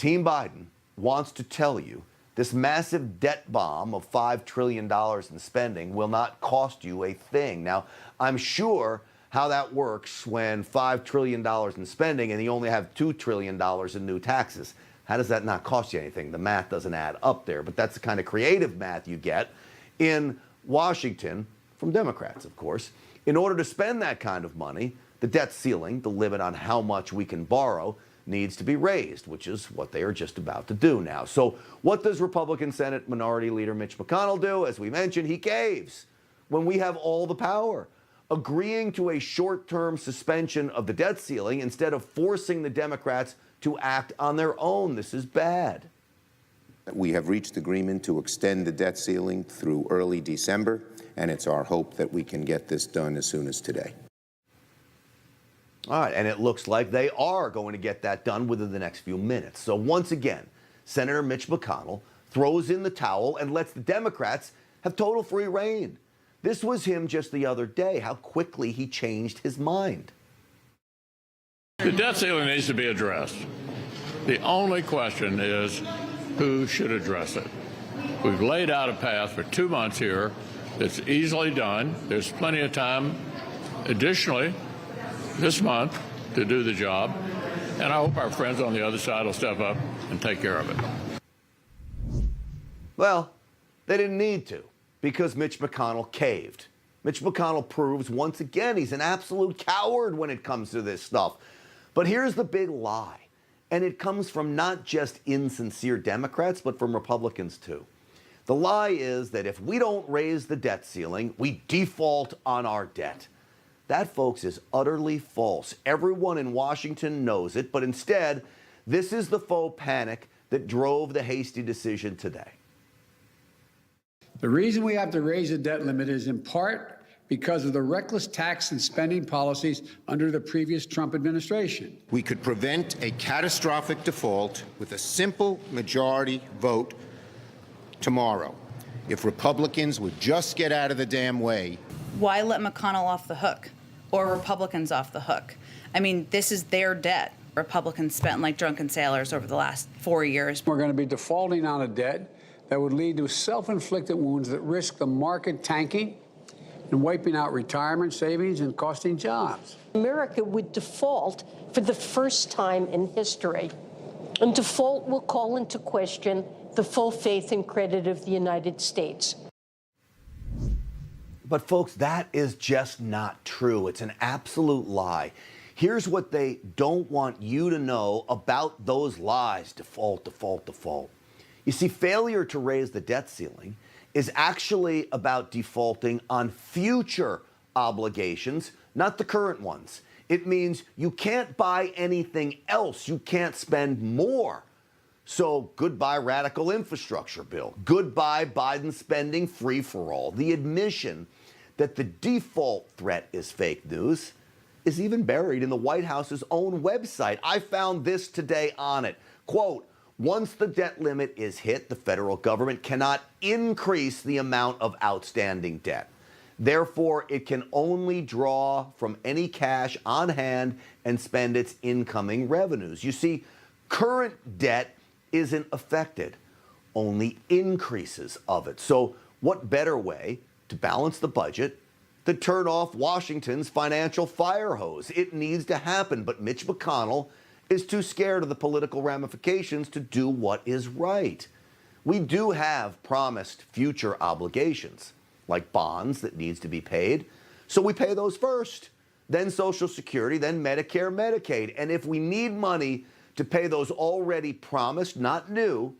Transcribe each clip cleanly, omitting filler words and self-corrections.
Team Biden wants to tell you this massive debt bomb of $5 trillion in spending will not cost you a thing. Now, I'm sure how that works when $5 trillion in spending and you only have $2 trillion in new taxes. How does that not cost you anything? The math doesn't add up there, but that's the kind of creative math you get in Washington from Democrats, of course. In order to spend that kind of money, the debt ceiling, the limit on how much we can borrow, needs to be raised, which is what they are just about to do now. So what does Republican Senate Minority Leader Mitch McConnell do? As we mentioned, he caves when we have all the power, agreeing to a short-term suspension of the debt ceiling instead of forcing the Democrats to act on their own. This is bad. We have reached agreement to extend the debt ceiling through early December, and it's our hope that we can get this done as soon as today. All right, and it looks like they are going to get that done within the next few minutes. So once again, Senator Mitch McConnell throws in the towel and lets the Democrats have total free rein. This was him just the other day, how quickly he changed his mind. The debt ceiling needs to be addressed. The only question is who should address it. We've laid out a path for 2 months here that's easily done. There's plenty of time additionally this month to do the job, and I hope our friends on the other side will step up and take care of it. Well, they didn't need to, because Mitch McConnell caved. Mitch McConnell proves once again he's an absolute coward when it comes to this stuff. But here's the big lie, and it comes from not just insincere Democrats, but from Republicans too. The lie is that if we don't raise the debt ceiling, we default on our debt. That, folks, is utterly false. Everyone in Washington knows it, but instead, this is the faux panic that drove the hasty decision today. The reason we have to raise the debt limit is in part because of the reckless tax and spending policies under the previous Trump administration. We could prevent a catastrophic default with a simple majority vote tomorrow if Republicans would just get out of the damn way. Why let McConnell off the hook or Republicans off the hook? I mean, this is their debt Republicans spent like drunken sailors over the last 4 years. We're going to be defaulting on a debt that would lead to self-inflicted wounds that risk the market tanking and wiping out retirement savings and costing jobs. America would default for the first time in history. And default will call into question the full faith and credit of the United States. But folks, that is just not true. It's an absolute lie. Here's what they don't want you to know about those lies. Default, default, default. You see, failure to raise the debt ceiling is actually about defaulting on future obligations, not the current ones. It means you can't buy anything else. You can't spend more. So goodbye radical infrastructure bill. Goodbye Biden spending free-for-all. The admission that the default threat is fake news is even buried in the White House's own website. I found this today on it. Quote, once the debt limit is hit, the federal government cannot increase the amount of outstanding debt. Therefore, it can only draw from any cash on hand and spend its incoming revenues. You see, current debt isn't affected, only increases of it. So what better way to balance the budget to turn off Washington's financial fire hose? It needs to happen, but Mitch McConnell is too scared of the political ramifications to do what is right. We do have promised future obligations, like bonds that needs to be paid, so we pay those first, then Social Security, then Medicare, Medicaid. And if we need money to pay those already promised, not new,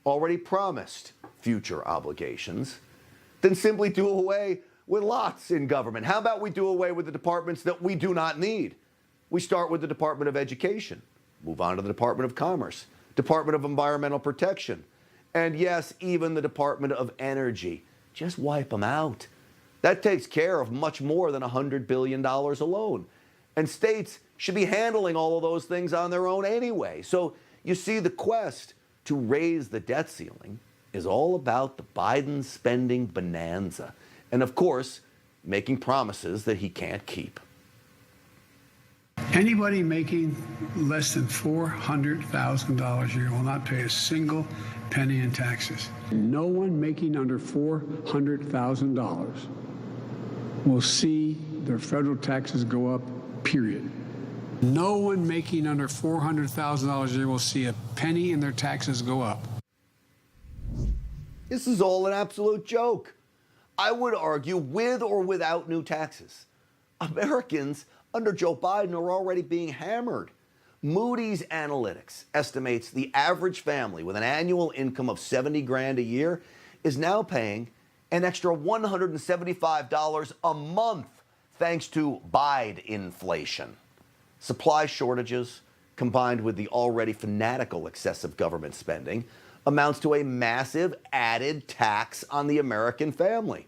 already promised future obligations, then simply do away with lots in government. How about we do away with the departments that we do not need? We start with the Department of Education, move on to the Department of Commerce, Department of Environmental Protection, and yes, even the Department of Energy. Just wipe them out. That takes care of much more than $100 billion alone. And states should be handling all of those things on their own anyway. So you see, the quest to raise the debt ceiling is all about the Biden spending bonanza. And of course, making promises that he can't keep. Anybody making less than $400,000 a year will not pay a single penny in taxes. No one making under $400,000 will see their federal taxes go up, period. No one making under $400,000 a year will see a penny in their taxes go up. This is all an absolute joke. I would argue with or without new taxes. Americans under Joe Biden are already being hammered. Moody's Analytics estimates the average family with an annual income of 70 grand a year is now paying an extra $175 a month thanks to Biden inflation. Supply shortages, combined with the already fanatical excessive government spending, amounts to a massive added tax on the American family.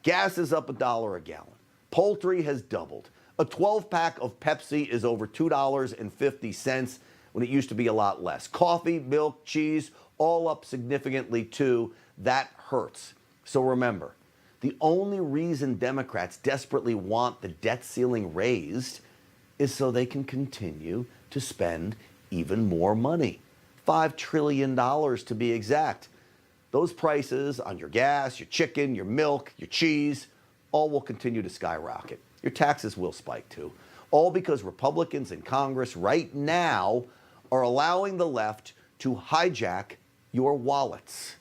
Gas is up $1 a gallon. Poultry has doubled. A 12-pack of Pepsi is over $2.50 when it used to be a lot less. Coffee, milk, cheese, all up significantly too. That hurts. So remember, the only reason Democrats desperately want the debt ceiling raised is so they can continue to spend even more money. $5 trillion to be exact. Those prices on your gas, your chicken, your milk, your cheese, all will continue to skyrocket. Your taxes will spike too. All because Republicans in Congress right now are allowing the left to hijack your wallets.